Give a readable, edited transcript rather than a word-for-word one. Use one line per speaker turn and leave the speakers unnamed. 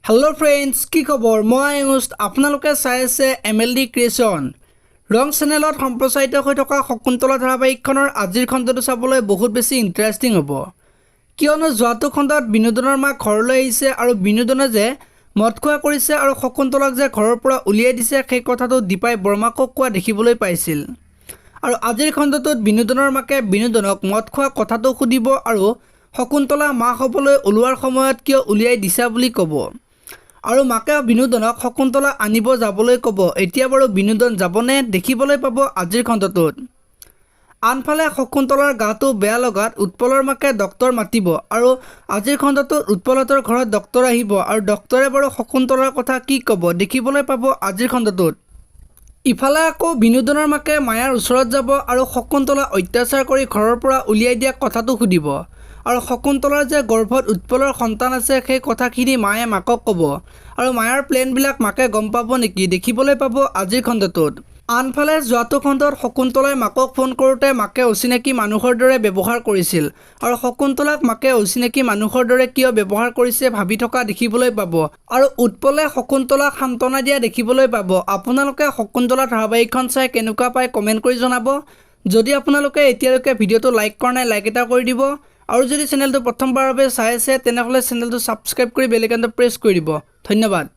Hello friends की खबर मैं आयुष आपनालोके चाই আছে MLD क्रिएशन रंग चेनेলত सम्प्रचारित হৈ থকা শকুন্তলা ধাৰাবাহিকখনৰ আজিৰ খণ্ডটো চাবলৈ বহুত বেছি ইন্টাৰেষ্টিং হ'ব কিয়নো যোৱাটো খণ্ডত বিনোদনৰ মা ঘৰলৈ আহিছে আৰু বিনোদনে যে মদ খোৱা কৰিছে আৰু শকুন্তলাক যে ঘৰৰ পৰা উলিয়াই দিছে সেই কথাটো দীপাই বৰ্মাকক কোৱা দেখিবলৈ পাইছিল আৰু আজিৰ খণ্ডটোত বিনোদনৰ মাকে বিনোদনক মদ খোৱা কথাটো সুধিব আৰু শকুন্তলা মা হ'বলৈ ওলোৱাৰ সময়ত কিয় উলিয়াই দিছা বুলি ক'ব আৰু মাকে বিনোদনক শকুন্তলা আনিব যাবলৈ ক'ব এতিয়া বাৰু বিনোদন যাবনে দেখিবলৈ পাব আজিৰ খণ্ডটোত আনফালে শকুন্তলাৰ গাটো বেয়া লগাত উৎপলৰ মাকে ডক্টৰ মাতিব আৰু আজিৰ খণ্ডটোত উৎপলতৰ ঘৰত ডক্টৰ আহিব আৰু ডক্টৰে বাৰু শকুন্তলাৰ কথা কি ক'ব দেখিবলৈ পাব আজিৰ খণ্ডটোত ইফালে আকৌ বিনোদনৰ মাকে মায়াৰ ওচৰত যাব আৰু শকুন্তলা অত্যাচাৰ কৰি ঘৰৰ পৰা উলিয়াই দিয়া কথাটো সুধিব আৰু শকুন্তলাৰ যে গৰ্ভত উৎপলৰ সন্তান আছে সেই কথাখিনি মায়ে মাকক ক'ব আৰু মায়াৰ প্লেনবিলাক মাকে গম পাব নেকি দেখিবলৈ পাব আজিৰ খণ্ডটোত আনফালে যোৱাটো খণ্ডত শকুন্তলাই মাকক ফোন কৰোঁতে মাকে অচিনাকি মানুহৰ দৰে ব্যৱহাৰ কৰিছিল আৰু শকুন্তলাক মাকে অচিনাকি মানুহৰ দৰে কিয় ব্যৱহাৰ কৰিছে ভাবি থকা দেখিবলৈ পাব আৰু উৎপলে শকুন্তলাক সান্তনা দিয়া দেখিবলৈ পাব আপোনালোকে শকুন্তলা ধাৰাবাহিকখন চাই কেনেকুৱা পায় কমেণ্ট কৰি জনাব যদি আপোনালোকে এতিয়ালৈকে ভিডিঅ'টো লাইক কৰা নাই লাইক এটা কৰি দিব আৰু যদি চেনেলটো প্ৰথমবাৰৰ বাবে চাই আছে তেনেহ'লে চেনেলটো সাবস্ক্ৰাইব কৰি বেল আইকনটো প্ৰেছ কৰি দিব ধন্যবাদ।